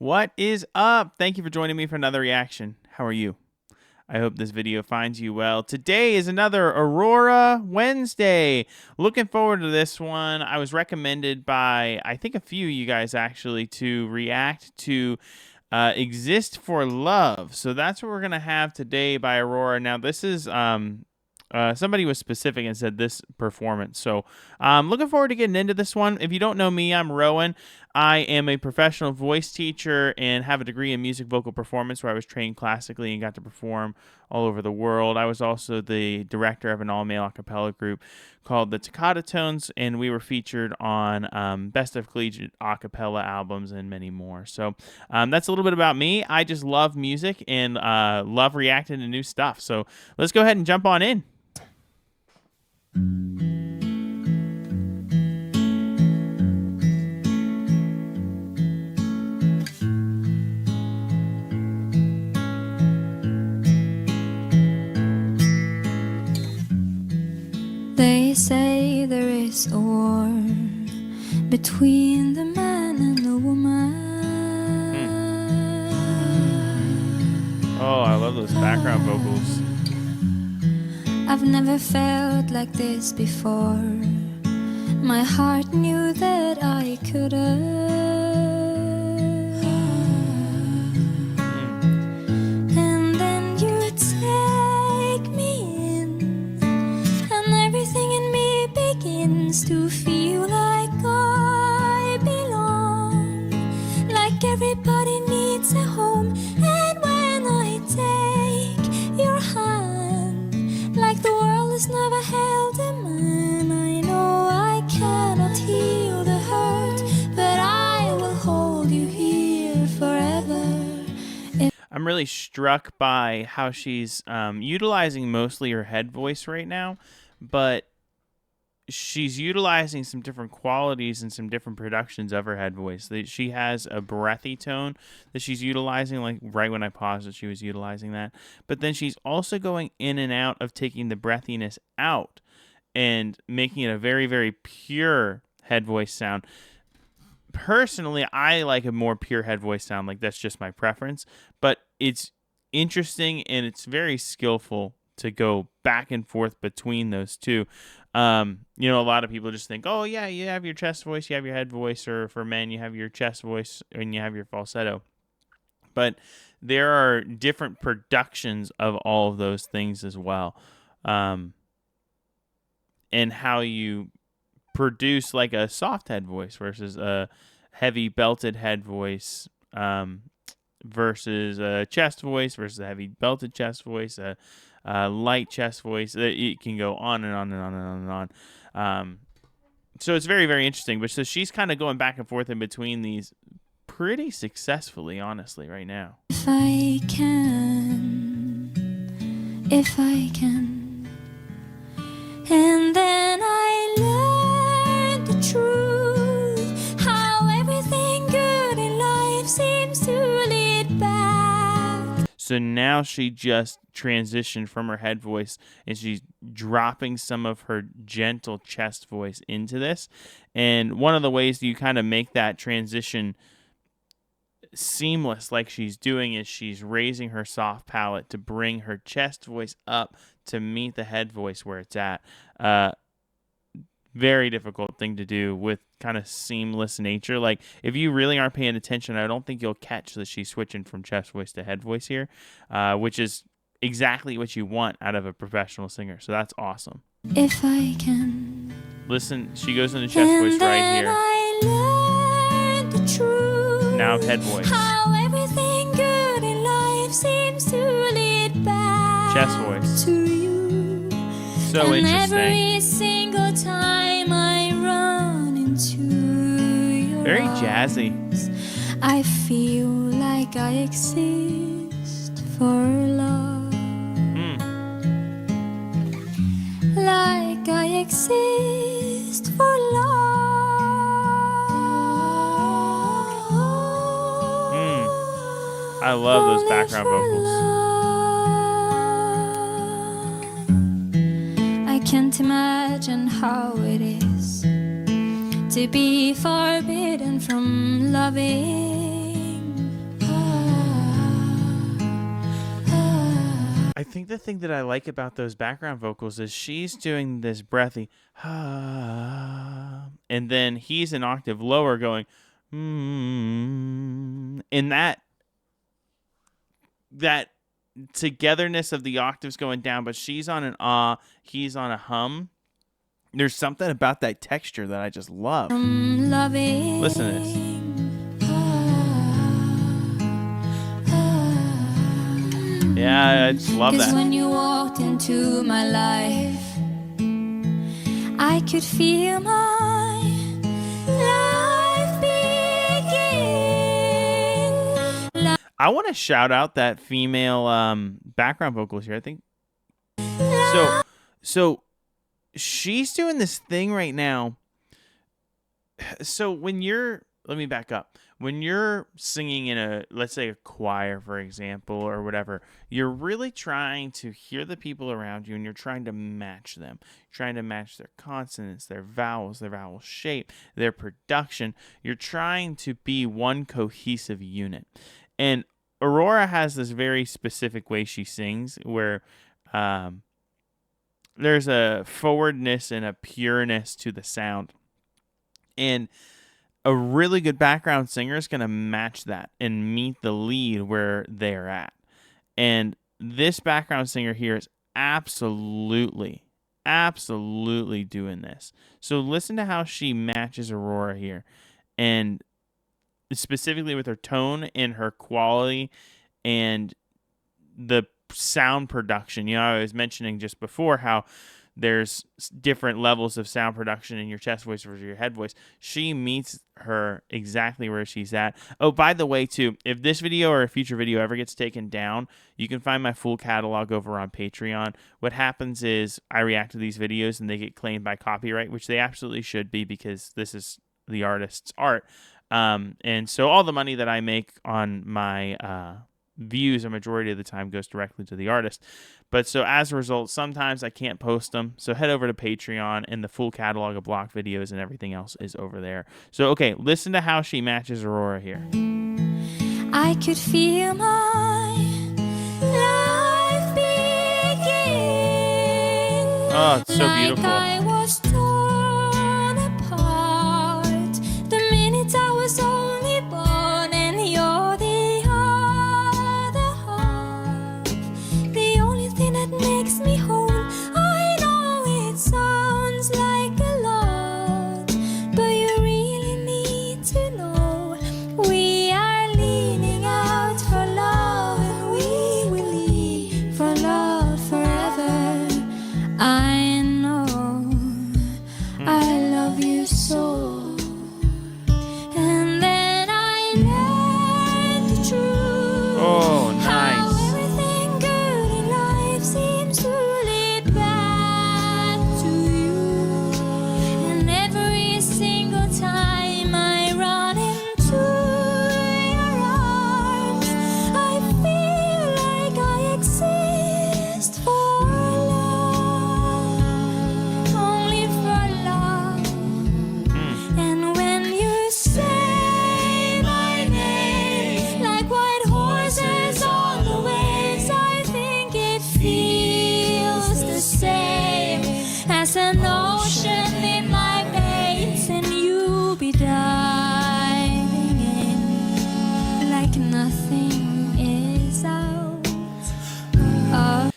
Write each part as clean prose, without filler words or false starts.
What is up? Thank you for joining me for another reaction. How are you? I hope this video finds you well. Today is another Aurora Wednesday. Looking forward to this one. I was recommended by, I think, a few of you guys actually to react to Exist for Love. So that's what we're going to have today by Aurora. Now, this is somebody was specific and said this performance. So looking forward to getting into this one. If you don't know me, I'm Rowan. I am a professional voice teacher and have a degree in music vocal performance where I was trained classically and got to perform all over the world. I was also the director of an all-male a cappella group called the Toccata Tones, and we were featured on Best of Collegiate a cappella albums and many more. So that's a little bit about me. I just love music and love reacting to new stuff. So let's go ahead and jump on in. They say there is a war between the man and the woman. Oh, I love those background vocals. I've never felt like this before. My heart knew that I couldn't. And then you take me in, and everything in me begins to feel like I belong. Like everybody needs a home. And when I take your hand, like the world has never held a man, I know I cannot heal the hurt, but I will hold you here forever. I'm really struck by how she's utilizing mostly her head voice right now, but she's utilizing some different qualities and some different productions of her head voice. She has a breathy tone that she's utilizing, like right when I paused it, she was utilizing that. But then she's also going in and out of taking the breathiness out and making it a very, very pure head voice sound. Personally, I like a more pure head voice sound. Like, that's just my preference. But it's interesting and it's very skillful to go back and forth between those two. You know, a lot of people just think, oh yeah, you have your chest voice, you have your head voice, or for men, you have your chest voice and you have your falsetto. But there are different productions of all of those things as well. And how you produce like a soft head voice versus a heavy belted head voice, versus a chest voice versus a heavy belted chest voice, a light chest voice. It can go on and on and on and on and on. So it's very, very interesting. But so she's kind of going back and forth in between these pretty successfully, honestly, right now. If I can, and then I learned the truth, how everything good in life seems to lead back. So now she just transitioned from her head voice and she's dropping some of her gentle chest voice into this. And one of the ways that you kind of make that transition seamless like she's doing is she's raising her soft palate to bring her chest voice up to meet the head voice where it's at. Very difficult thing to do with kind of seamless nature. Like, if you really aren't paying attention, I don't think you'll catch that she's switching from chest voice to head voice here, which is exactly what you want out of a professional singer. So that's awesome. If I can, listen, she goes into chest voice right here. I learned the truth, now head voice. How everything good in life seems to lead back chest voice. To you. So and interesting. Every single time I run into your very jazzy. arms, I feel like I exist for love. Like I exist for love. I love those background vocals. I can't imagine how it is to be forbidden from loving I think the thing that I like about those background vocals is she's doing this breathy, and then he's an octave lower going, and that togetherness of the octaves going down, but she's on an he's on a hum. There's something about that texture that I just love. Loving. Listen to this. Yeah, I just love 'Cause that. when you walked into my life, I could feel my life begin. I want to shout out that female background vocals here. I think so she's doing this thing right now. So let me back up. When you're singing in let's say a choir, for example, or whatever, you're really trying to hear the people around you and you're trying to match them. You're trying to match their consonants, their vowel shape, their production. You're trying to be one cohesive unit. And Aurora has this very specific way she sings where there's a forwardness and a pureness to the sound. And a really good background singer is going to match that and meet the lead where they're at. And this background singer here is absolutely doing this. So listen to how she matches Aurora here. And specifically with her tone and her quality and the sound production. You know, I was mentioning just before how there's different levels of sound production in your chest voice versus your head voice. She meets her exactly where she's at. Oh, by the way, too, if this video or a future video ever gets taken down, you can find my full catalog over on Patreon. What happens is I react to these videos and they get claimed by copyright, which they absolutely should be because this is the artist's art. And so all the money that I make on my views a majority of the time goes directly to the artist. But so as a result, sometimes I can't post them. So head over to Patreon and the full catalog of blocked videos and everything else is over there. So, okay, listen to how she matches Aurora here. I could feel my life begin. Oh, it's so like beautiful. I was torn apart the minute I was only born, and you're the other half, the only thing that makes me whole. I know it sounds like a lot, but you really need to know we are leaning out for love, and we will leave for love forever. I know I love you so. And then I learned the truth. Oh, How nice. everything good in life seems to lead back to you. And every single time I run into your arms, I feel like I exist for love, only for love. And when you say my name, like white horses on the waves, I think it feels the same as an ocean in my veins, and you be diving in like nothing is out of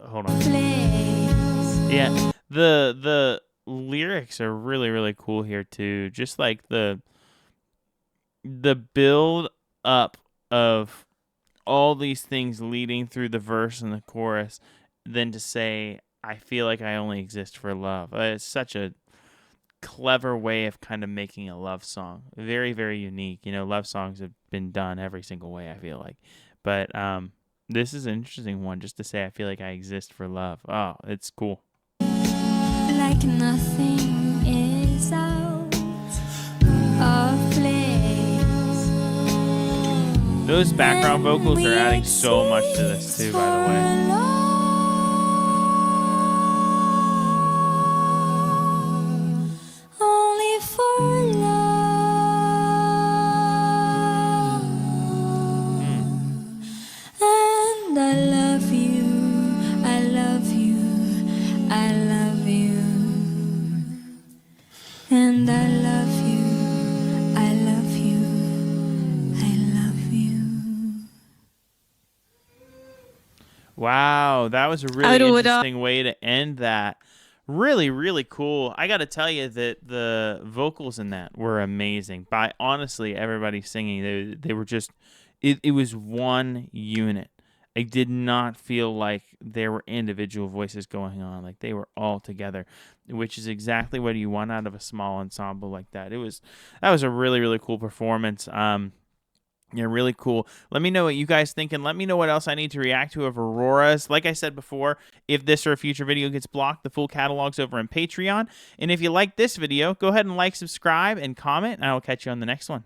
Hold on. place. Yeah, the lyrics are really, really cool here too. Just like the build up of all these things leading through the verse and the chorus, then to say, I feel like I only exist for love. It's such a clever way of kind of making a love song. Very, very unique. You know, love songs have been done every single way, I feel like. But this is an interesting one, just to say I feel like I exist for love. Oh, it's cool. Like nothing is out of place. Those background vocals are adding so much to this too, by the way. Only for love. And I love you Wow, that was a really Aurora. interesting way to end that. Really, really cool. I got to tell you that the vocals in that were amazing. By honestly, everybody singing, they were just it was one unit. I did not feel like there were individual voices going on. Like they were all together, which is exactly what you want out of a small ensemble like that. That was a really, really cool performance. Yeah, really cool. Let me know what you guys think, and let me know what else I need to react to of Aurora's. Like I said before, if this or a future video gets blocked, the full catalog's over on Patreon. And if you like this video, go ahead and like, subscribe, and comment, and I will catch you on the next one.